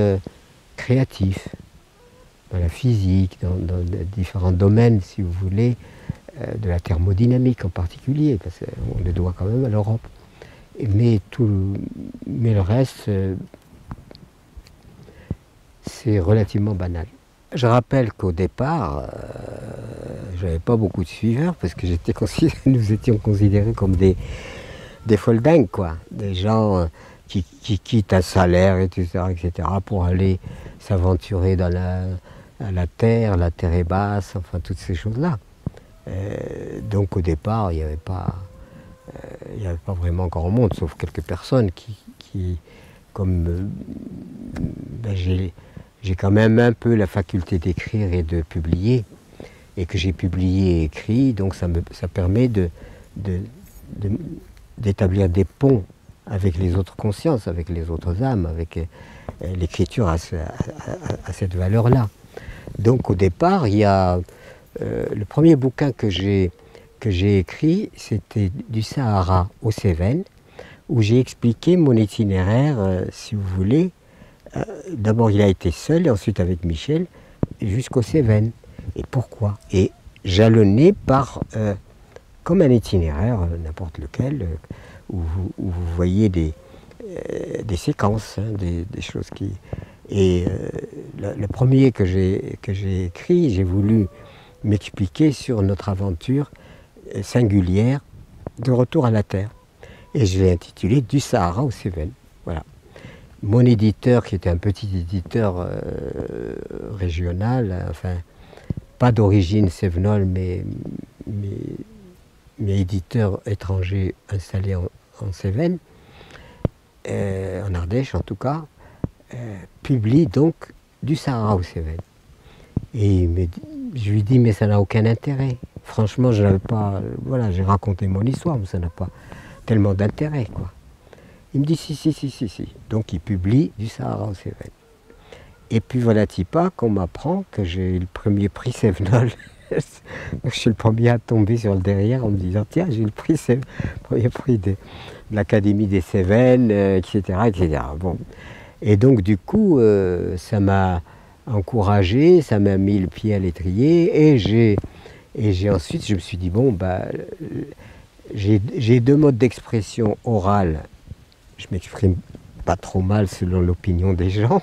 créatif, dans la physique, dans différents domaines, si vous voulez, de la thermodynamique en particulier, parce qu'on le doit quand même à l'Europe. Mais le reste, c'est relativement banal. Je rappelle qu'au départ, je n'avais pas beaucoup de suiveurs, parce que nous étions considérés comme des folles dingues, quoi. Des gens qui quittent un salaire, etc., pour aller s'aventurer dans la terre est basse, enfin toutes ces choses-là. Donc au départ, il n'y avait pas vraiment grand monde, sauf quelques personnes qui comme j'ai quand même un peu la faculté d'écrire et de publier, et que j'ai publié et écrit, donc ça permet d'établir des ponts avec les autres consciences, avec les autres âmes, avec l'écriture à cette valeur-là. Donc au départ, il y a le premier bouquin que j'ai écrit, c'était du Sahara aux Cévennes, où j'ai expliqué mon itinéraire, si vous voulez. D'abord, il a été seul, et ensuite avec Michel, jusqu'aux Cévennes. Et pourquoi? Et jalonné par, comme un itinéraire, n'importe lequel, où vous voyez des séquences, hein, des choses qui... Et le premier que j'ai écrit, j'ai voulu m'expliquer sur notre aventure singulière de retour à la Terre. Et je l'ai intitulé « Du Sahara aux Cévennes ». Voilà. Mon éditeur, qui était un petit éditeur régional, enfin, pas d'origine cévenole, mais éditeur étranger installé en Cévennes, en Ardèche en tout cas, publie donc Du Sahara aux Cévennes. Et je lui dis, mais ça n'a aucun intérêt. Franchement, je n'avais pas... Voilà, j'ai raconté mon histoire, mais ça n'a pas tellement d'intérêt, quoi. Il me dit, si. Donc il publie Du Sahara aux Cévennes. Et puis voilà pas qu'on m'apprend que j'ai eu le premier prix Cévenol. Je suis le premier à tomber sur le derrière en me disant tiens, j'ai eu le premier prix de l'Académie des Cévennes, etc., etc. Bon. Et donc du coup, ça m'a encouragé, ça m'a mis le pied à l'étrier, et j'ai ensuite, je me suis dit bon, bah, j'ai deux modes d'expression orale. Je m'exprime pas trop mal selon l'opinion des gens,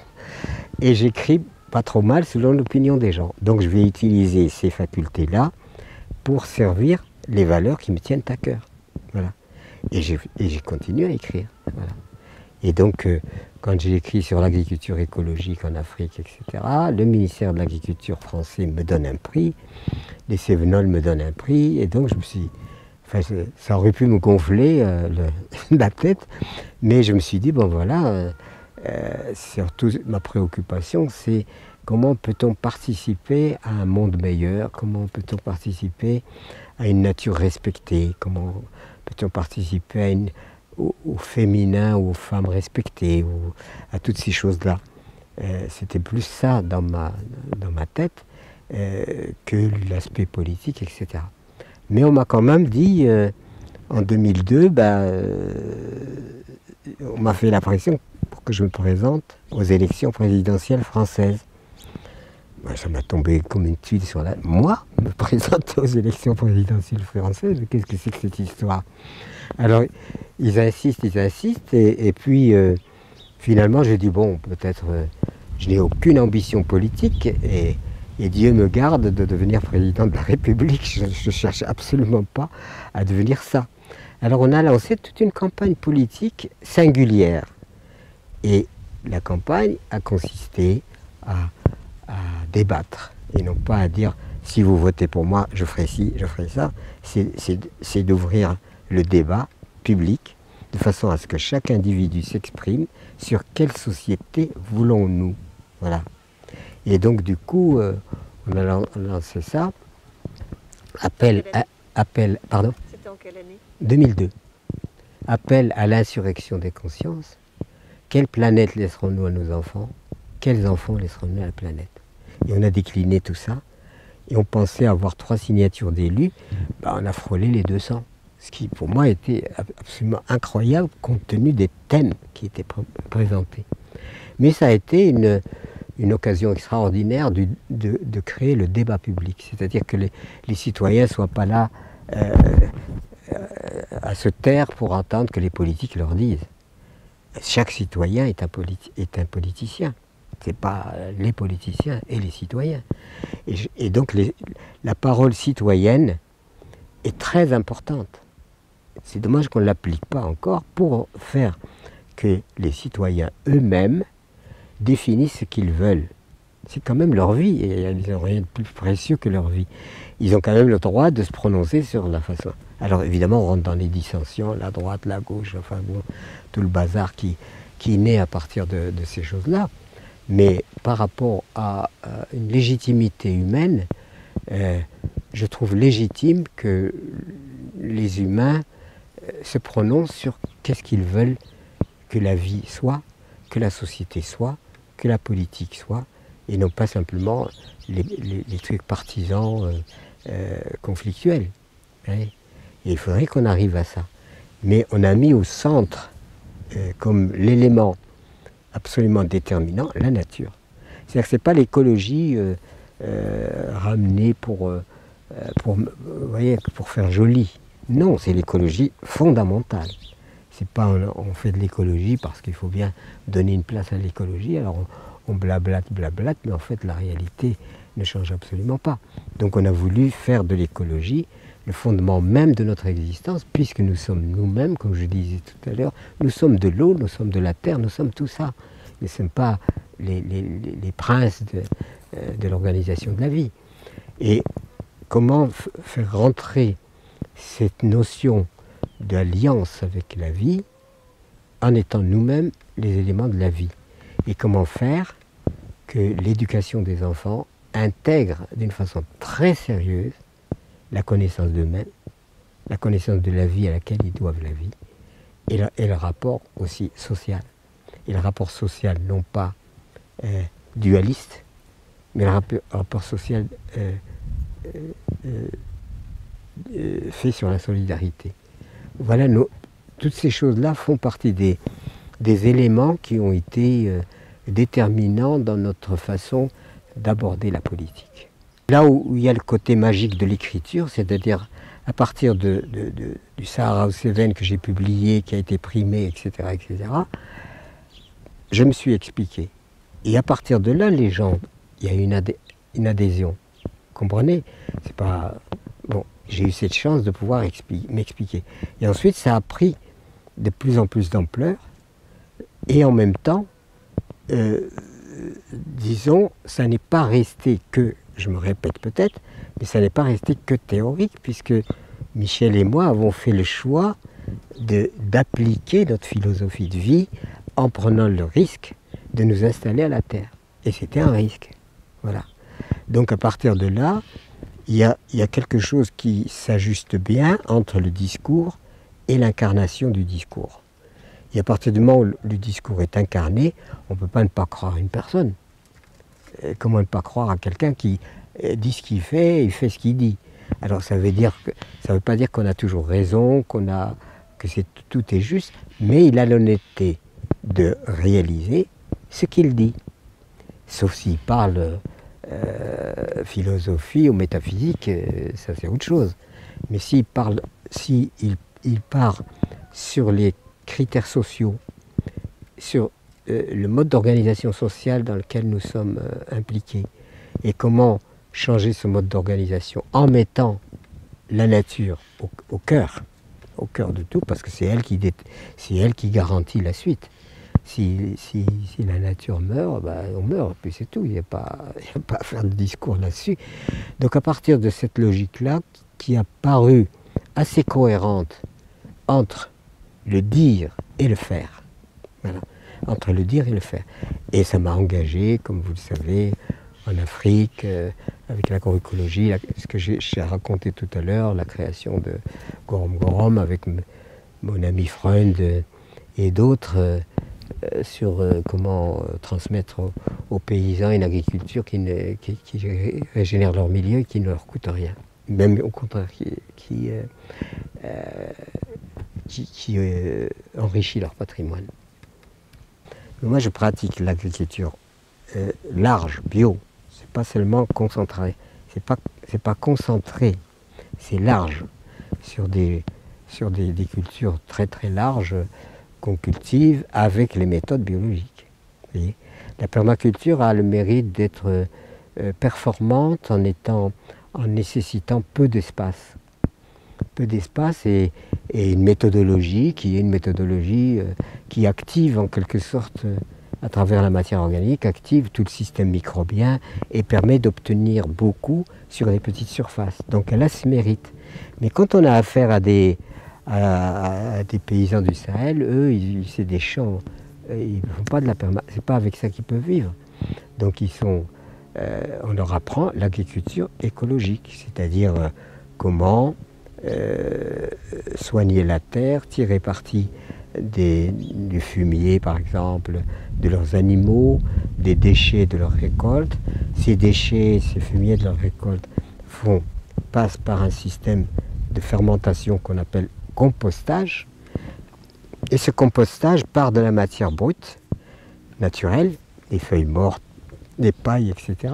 et j'écris pas trop mal selon l'opinion des gens. Donc je vais utiliser ces facultés-là pour servir les valeurs qui me tiennent à cœur. Voilà. Et j'ai continué à écrire. Voilà. Et donc, quand j'ai écrit sur l'agriculture écologique en Afrique, etc., le ministère de l'Agriculture français me donne un prix, les Cévenols me donnent un prix, et donc je me suis... Enfin, ça aurait pu me gonfler la tête, mais je me suis dit, bon voilà, surtout ma préoccupation, c'est comment peut-on participer à un monde meilleur, comment peut-on participer à une nature respectée, comment peut-on participer au féminin, aux femmes respectées, à toutes ces choses-là. C'était plus ça dans ma tête que l'aspect politique, etc. Mais on m'a quand même dit, en 2002, on m'a fait la pression pour que je me présente aux élections présidentielles françaises. Ça m'a tombé comme une tuile sur la... Moi, me présenter aux élections présidentielles françaises, mais qu'est-ce que c'est que cette histoire? Alors, ils insistent, et puis, finalement, j'ai dit, bon, peut-être, je n'ai aucune ambition politique, et Dieu me garde de devenir président de la République. Je ne cherche absolument pas à devenir ça. Alors, on a lancé toute une campagne politique singulière. Et la campagne a consisté à débattre, et non pas à dire si vous votez pour moi, je ferai ci, je ferai ça. C'est d'ouvrir le débat public de façon à ce que chaque individu s'exprime sur quelle société voulons-nous. Voilà. Et donc du coup, on a lancé ça. Pardon ? C'était en quelle année ? 2002. Appel à l'insurrection des consciences. Quelle planète laisserons-nous à nos enfants? Quels enfants laisserons-nous à la planète? Et on a décliné tout ça, et on pensait avoir 3 signatures d'élus, on a frôlé les 200. Ce qui, pour moi, était absolument incroyable, compte tenu des thèmes qui étaient présentés. Mais ça a été une occasion extraordinaire de créer le débat public, c'est-à-dire que les citoyens ne soient pas là à se taire pour entendre que les politiques leur disent. Chaque citoyen est un politicien. Ce n'est pas les politiciens et les citoyens. Et donc la parole citoyenne est très importante. C'est dommage qu'on ne l'applique pas encore pour faire que les citoyens eux-mêmes définissent ce qu'ils veulent. C'est quand même leur vie, et ils n'ont rien de plus précieux que leur vie. Ils ont quand même le droit de se prononcer sur la façon. Alors évidemment, on rentre dans les dissensions, la droite, la gauche, enfin bon, tout le bazar qui naît à partir de ces choses-là. Mais par rapport à une légitimité humaine, je trouve légitime que les humains se prononcent sur qu'est-ce qu'ils veulent que la vie soit, que la société soit, que la politique soit, et non pas simplement les trucs partisans, conflictuels. Hein. Et il faudrait qu'on arrive à ça. Mais on a mis au centre, comme l'élément absolument déterminant, la nature. C'est-à-dire que ce n'est pas l'écologie ramenée pour faire joli. Non, c'est l'écologie fondamentale. C'est pas on fait de l'écologie parce qu'il faut bien donner une place à l'écologie, alors on blablate, mais en fait la réalité ne change absolument pas. Donc on a voulu faire de l'écologie le fondement même de notre existence, puisque nous sommes nous-mêmes, comme je disais tout à l'heure, nous sommes de l'eau, nous sommes de la terre, nous sommes tout ça. Nous ne sommes pas les princes de l'organisation de la vie. Et comment faire rentrer cette notion d'alliance avec la vie en étant nous-mêmes les éléments de la vie? Et comment faire que l'éducation des enfants intègre d'une façon très sérieuse la connaissance d'eux-mêmes, la connaissance de la vie à laquelle ils doivent la vie, et le rapport aussi social. Et le rapport social, non pas dualiste, mais le rapport social fait sur la solidarité. Voilà, toutes ces choses-là font partie des éléments qui ont été déterminants dans notre façon d'aborder la politique. Là où il y a le côté magique de l'écriture, c'est-à-dire à partir du Sahara aux Cévennes que j'ai publié, qui a été primé, etc., je me suis expliqué. Et à partir de là, les gens, il y a une adhésion. Vous comprenez? C'est pas... Bon, j'ai eu cette chance de pouvoir m'expliquer. Et ensuite, ça a pris de plus en plus d'ampleur. Et en même temps, disons, ça n'est pas resté que, je me répète peut-être, mais ça n'est pas resté que théorique, puisque Michel et moi avons fait le choix d'appliquer notre philosophie de vie en prenant le risque de nous installer à la Terre. Et c'était un risque. Voilà. Donc à partir de là, il y a quelque chose qui s'ajuste bien entre le discours et l'incarnation du discours. Et à partir du moment où le discours est incarné, on ne peut pas ne pas croire à une personne. Comment ne pas croire à quelqu'un qui dit ce qu'il fait et fait ce qu'il dit? Alors ça veut pas dire qu'on a toujours raison, que tout est juste, mais il a l'honnêteté de réaliser ce qu'il dit. Sauf s'il parle philosophie ou métaphysique, ça c'est autre chose. Mais s'il part sur les critères sociaux, sur le mode d'organisation sociale dans lequel nous sommes impliqués, et comment changer ce mode d'organisation en mettant la nature au cœur de tout, parce que c'est elle qui garantit la suite. Si la nature meurt, on meurt, puis c'est tout, il n'y a pas à faire de discours là-dessus. Donc à partir de cette logique-là, qui a paru assez cohérente entre le dire et le faire, voilà, entre le dire et le faire. Et ça m'a engagé, comme vous le savez, en Afrique, avec l'agroécologie, ce que j'ai raconté tout à l'heure, la création de Gorom Gorom avec mon ami Freund et d'autres, sur comment transmettre aux paysans une agriculture qui régénère leur milieu et qui ne leur coûte rien. Même au contraire, qui enrichit leur patrimoine. Mais moi, je pratique l'agriculture large, bio. C'est pas seulement concentré. C'est pas concentré. C'est large sur des cultures très très larges qu'on cultive avec les méthodes biologiques. Vous voyez, la permaculture a le mérite d'être performante en nécessitant peu d'espace. Peu d'espace et une méthodologie qui active en quelque sorte, à travers la matière organique, active tout le système microbien et permet d'obtenir beaucoup sur des petites surfaces. Donc elle a ce mérite. Mais quand on a affaire à des paysans du Sahel, eux, c'est des champs, ils ne font pas de la permaculture, c'est pas avec ça qu'ils peuvent vivre. Donc on leur apprend l'agriculture écologique, c'est-à-dire comment soigner la terre, tirer parti du fumier par exemple, de leurs animaux, des déchets de leur récolte. Ces déchets, ces fumiers de leur récolte passent par un système de fermentation qu'on appelle compostage. Et ce compostage part de la matière brute, naturelle, des feuilles mortes, des pailles, etc.,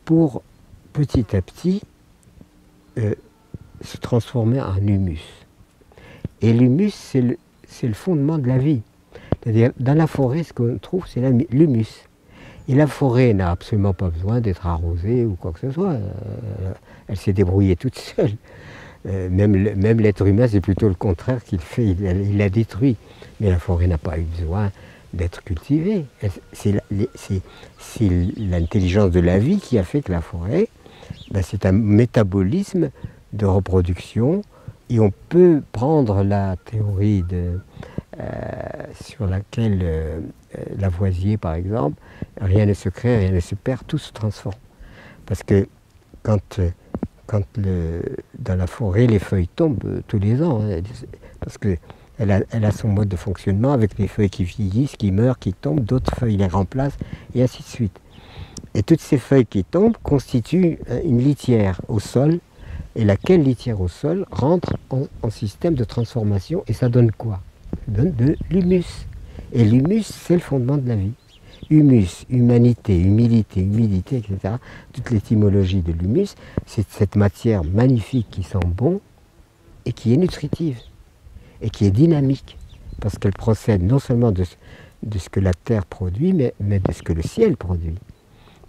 pour petit à petit se transformer en humus. Et l'humus, c'est le fondement de la vie. C'est-à-dire, dans la forêt, ce qu'on trouve, c'est l'humus. Et la forêt n'a absolument pas besoin d'être arrosée ou quoi que ce soit. Elle s'est débrouillée toute seule. Même l'être humain, c'est plutôt le contraire qu'il fait, il la détruit. Mais la forêt n'a pas eu besoin d'être cultivée. C'est l'intelligence de la vie qui a fait que la forêt, c'est un métabolisme de reproduction. Et on peut prendre la théorie sur laquelle Lavoisier, par exemple, rien ne se crée, rien ne se perd, tout se transforme. Parce que quand dans la forêt, les feuilles tombent tous les ans, parce qu'elle a son mode de fonctionnement avec les feuilles qui vieillissent, qui meurent, qui tombent, d'autres feuilles les remplacent, et ainsi de suite. Et toutes ces feuilles qui tombent constituent une litière au sol, et laquelle litière au sol rentre en système de transformation, et ça donne quoi? Ça donne de l'humus. Et l'humus, c'est le fondement de la vie. Humus, humanité, humilité, humidité, etc. Toute l'étymologie de l'humus, c'est cette matière magnifique qui sent bon et qui est nutritive et qui est dynamique, parce qu'elle procède non seulement de ce que la terre produit, mais de ce que le ciel produit.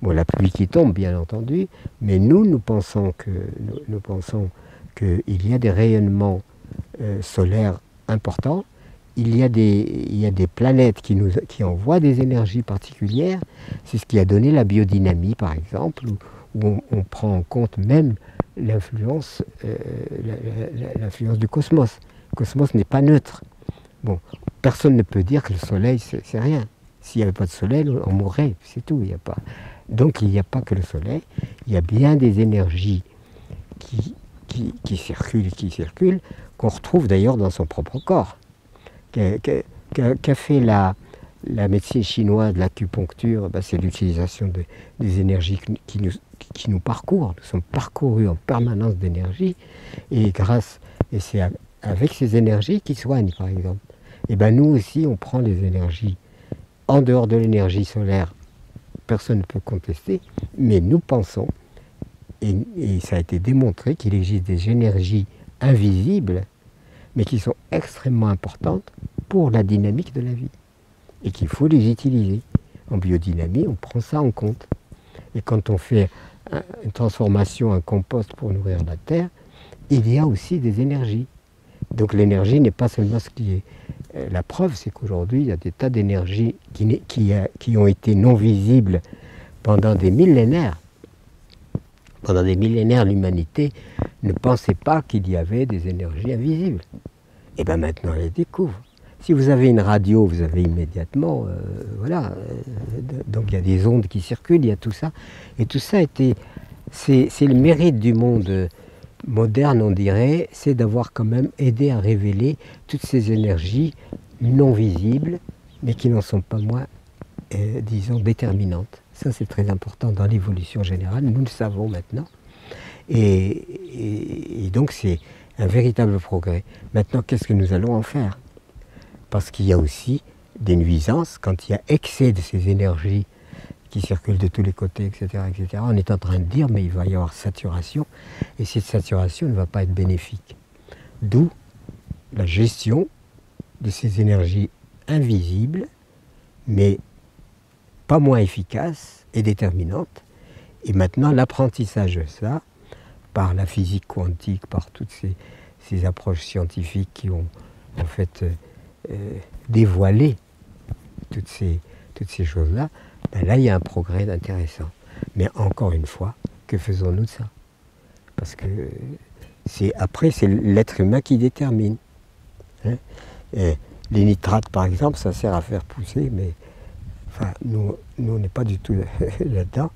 Bon, la pluie qui tombe, bien entendu, mais nous pensons qu'il y a des rayonnements solaires importants. Il y a des planètes qui envoient des énergies particulières. C'est ce qui a donné la biodynamie, par exemple, où on prend en compte même l'influence du cosmos. Le cosmos n'est pas neutre. Bon, personne ne peut dire que le soleil, c'est rien. S'il n'y avait pas de soleil, on mourrait, c'est tout. Donc il n'y a pas que le soleil, il y a bien des énergies qui circulent, qu'on retrouve d'ailleurs dans son propre corps. Qu'a fait la médecine chinoise de l'acupuncture, c'est l'utilisation des énergies qui nous parcourent. Nous sommes parcourus en permanence d'énergie, et c'est avec ces énergies qui soignent, par exemple. Et nous aussi, on prend les énergies en dehors de l'énergie solaire. Personne ne peut contester, mais nous pensons, et ça a été démontré, qu'il existe des énergies invisibles, mais qui sont extrêmement importantes pour la dynamique de la vie, et qu'il faut les utiliser. En biodynamie, on prend ça en compte. Et quand on fait une transformation, un compost pour nourrir la terre, il y a aussi des énergies. Donc l'énergie n'est pas seulement ce qui est... La preuve, c'est qu'aujourd'hui, il y a des tas d'énergies qui ont été non visibles pendant des millénaires. Pendant des millénaires, l'humanité ne pensait pas qu'il y avait des énergies invisibles. Et maintenant, elle les découvre. Si vous avez une radio, vous avez immédiatement... donc il y a des ondes qui circulent, il y a tout ça. Et tout ça, c'est le mérite du monde moderne, on dirait, c'est d'avoir quand même aidé à révéler toutes ces énergies non visibles, mais qui n'en sont pas moins, disons, déterminantes. Ça, c'est très important dans l'évolution générale, nous le savons maintenant. Et donc, c'est un véritable progrès. Maintenant, qu'est-ce que nous allons en faire? Parce qu'il y a aussi des nuisances, quand il y a excès de ces énergies qui circulent de tous les côtés, etc., etc. On est en train de dire, mais il va y avoir saturation, et cette saturation ne va pas être bénéfique. D'où la gestion de ces énergies invisibles, mais pas moins efficaces et déterminantes. Et maintenant, l'apprentissage de ça, par la physique quantique, par toutes ces approches scientifiques qui ont en fait dévoilé toutes ces choses-là, là, il y a un progrès intéressant. Mais encore une fois, que faisons-nous de ça? Parce que après, c'est l'être humain qui détermine. Les nitrates, par exemple, ça sert à faire pousser, mais nous, on n'est pas du tout là-dedans.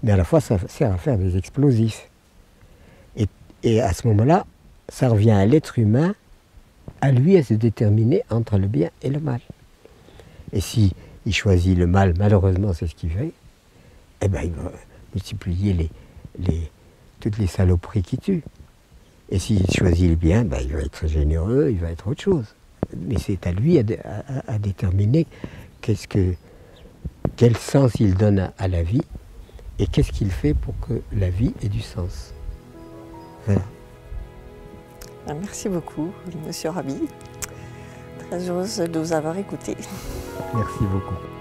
Mais à la fois, ça sert à faire des explosifs. Et à ce moment-là, ça revient à l'être humain, à lui, à se déterminer entre le bien et le mal. Et si il choisit le mal, malheureusement c'est ce qu'il fait, il va multiplier toutes les saloperies qui tuent. Et s'il choisit le bien, il va être généreux, il va être autre chose. Mais c'est à lui à déterminer quel sens il donne à la vie et qu'est-ce qu'il fait pour que la vie ait du sens. Voilà. Merci beaucoup, Monsieur Rabi. Très heureuse de vous avoir écouté. Merci beaucoup.